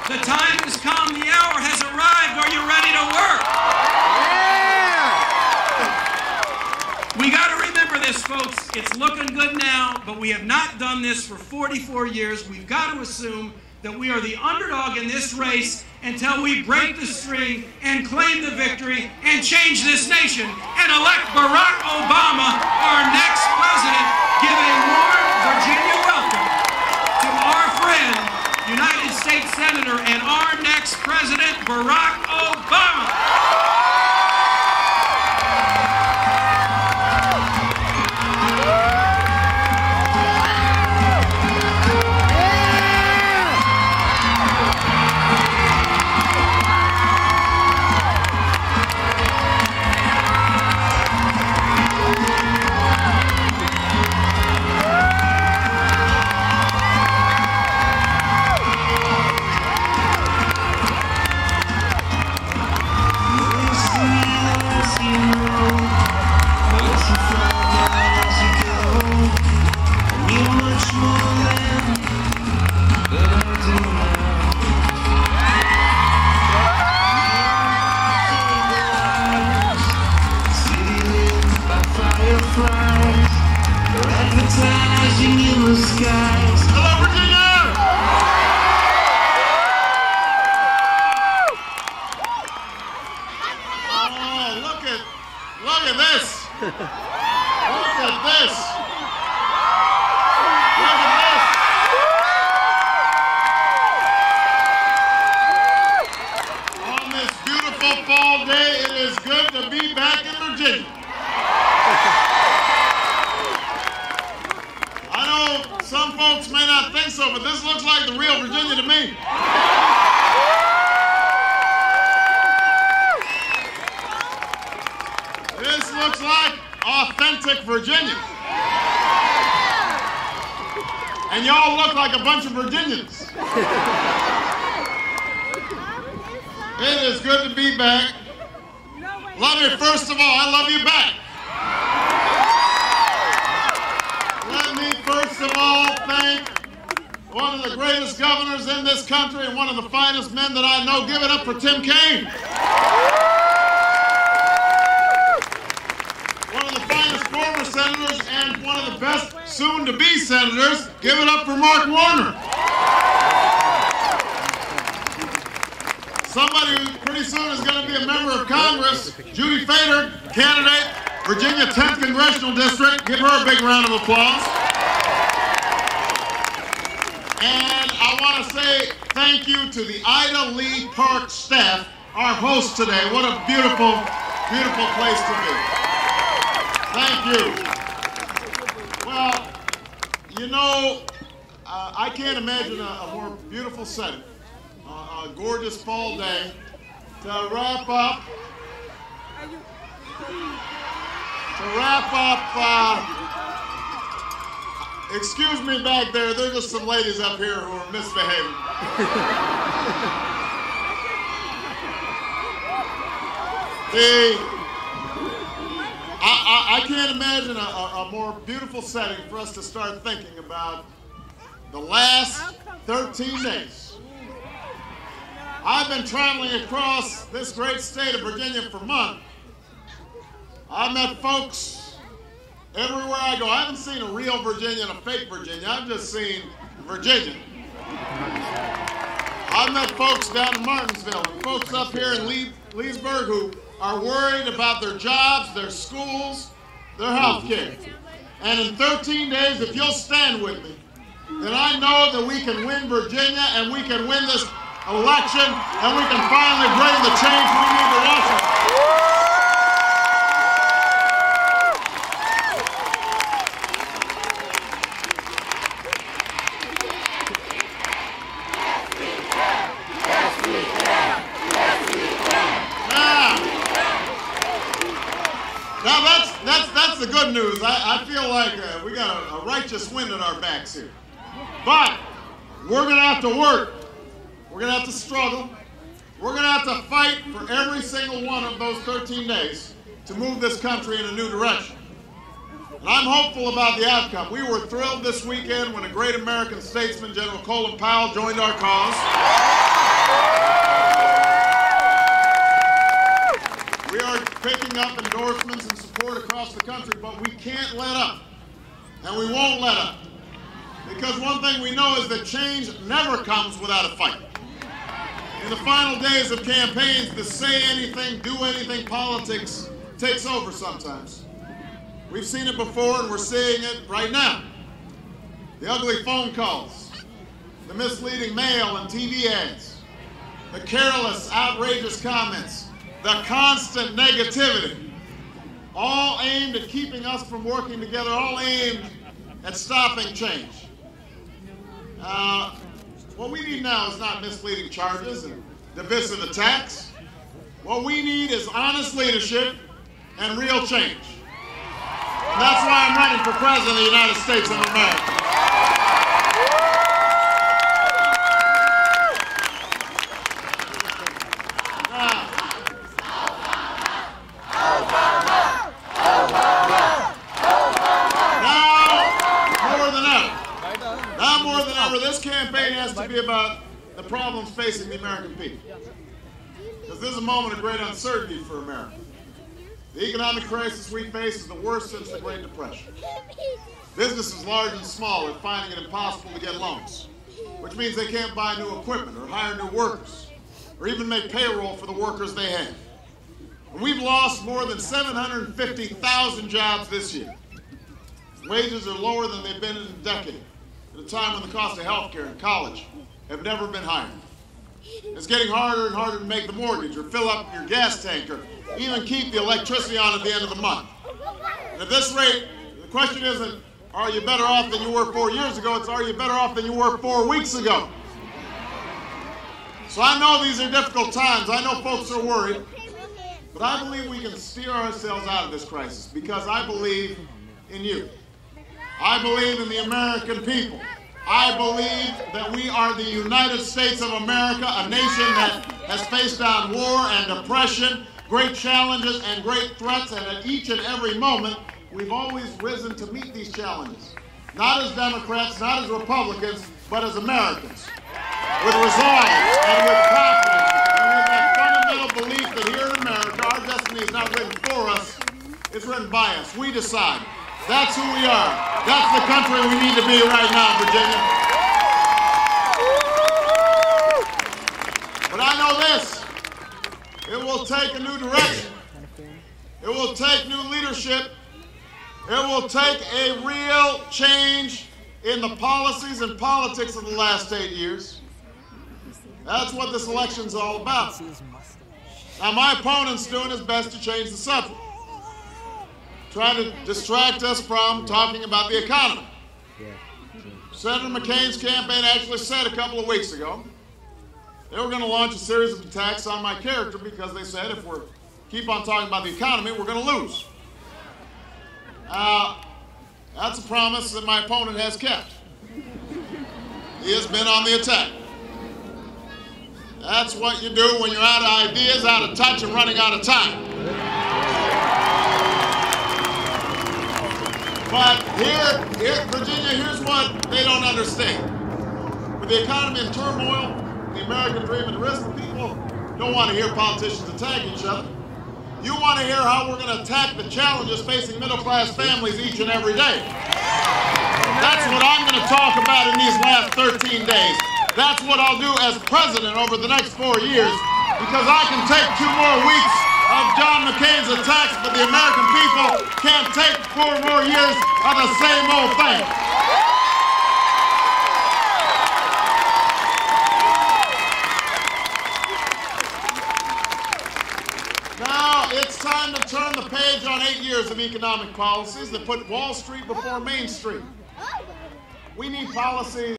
The time has come, the hour has arrived. Are you ready to work? Yeah! We got to remember this, folks. It's looking good now, but we have not done this for 44 years. We've got to assume that we are the underdog in this race until we break the string and claim the victory and change this nation and elect Barack Obama, our next president. Give a warm Virginia welcome to our friend, United States Senator and our next president, Barack Obama. And y'all look like a bunch of Virginians. It is good to be back. Love you, first of all. I love you back. Let me, first of all, thank one of the greatest governors in this country and one of the finest men that I know. Give it up for Tim Kaine. One of the finest former senators and one of the best soon-to-be senators. Give it up for Mark Warner. Somebody who pretty soon is going to be a member of Congress, Judy Fader, candidate, Virginia 10th Congressional District. Give her a big round of applause. And I want to say thank you to the Ida Lee Park staff, our host today. What a beautiful, beautiful place to be. Thank you. Well, you know, I can't imagine a more beautiful setting, a gorgeous fall day to wrap up. Excuse me back there. There's just some ladies up here who are misbehaving. I can't imagine a more beautiful setting for us to start thinking about the last 13 days. I've been traveling across this great state of Virginia for months. I've met folks everywhere I go. I haven't seen a real Virginian and a fake Virginia. I've just seen Virginia. I've met folks down in Martinsville and folks up here in Leesburg who are worried about their jobs, their schools, their health care. And in 13 days, if you'll stand with me, then I know that we can win Virginia and we can win this election and we can finally bring the change we need to Washington. That's the good news. I feel like we got a righteous wind at our backs here. But we're going to have to work. We're going to have to struggle. We're going to have to fight for every single one of those 13 days to move this country in a new direction. And I'm hopeful about the outcome. We were thrilled this weekend when a great American statesman, General Colin Powell, joined our cause. picking up endorsements and support across the country, but we can't let up, and we won't let up. Because one thing we know is that change never comes without a fight. In the final days of campaigns, the say anything, do anything politics takes over sometimes. We've seen it before, and we're seeing it right now. The ugly phone calls, the misleading mail and TV ads, the careless, outrageous comments, the constant negativity, all aimed at keeping us from working together, all aimed at stopping change. What we need now is not misleading charges and divisive attacks. What we need is honest leadership and real change. And that's why I'm running for President of the United States of America. Now more than ever, this campaign has to be about the problems facing the American people. Because this is a moment of great uncertainty for America. The economic crisis we face is the worst since the Great Depression. Businesses large and small are finding it impossible to get loans, which means they can't buy new equipment or hire new workers, or even make payroll for the workers they have. And we've lost more than 750,000 jobs this year. Wages are lower than they've been in a decade, at a time when the cost of health care and college have never been higher. It's getting harder and harder to make the mortgage or fill up your gas tank or even keep the electricity on at the end of the month. And at this rate, the question isn't, are you better off than you were 4 years ago? It's, are you better off than you were 4 weeks ago? So I know these are difficult times. I know folks are worried. But I believe we can steer ourselves out of this crisis because I believe in you. I believe in the American people. I believe that we are the United States of America, a nation that has faced down war and oppression, great challenges and great threats, and at each and every moment, we've always risen to meet these challenges. Not as Democrats, not as Republicans, but as Americans. With resolve and with confidence and with that fundamental belief that here in America, our destiny is not written for us, it's written by us. We decide. That's who we are. That's the country we need to be right now, Virginia. But I know this. It will take a new direction. It will take new leadership. It will take a real change in the policies and politics of the last 8 years. That's what this election's all about. Now, my opponent's doing his best to change the subject, trying to distract us from talking about the economy. Senator McCain's campaign actually said a couple of weeks ago they were going to launch a series of attacks on my character because they said if we keep on talking about the economy, we're going to lose. That's a promise that my opponent has kept. He has been on the attack. That's what you do when you're out of ideas, out of touch, and running out of time. But here, Virginia, here's what they don't understand. With the economy in turmoil, the American dream at risk, the people don't want to hear politicians attack each other. You want to hear how we're going to attack the challenges facing middle-class families each and every day. That's what I'm going to talk about in these last 13 days. That's what I'll do as president over the next 4 years, because I can take 2 more weeks of John McCain's attacks, but the American people can't take 4 more years of the same old thing. Now it's time to turn the page on 8 years of economic policies that put Wall Street before Main Street. We need policies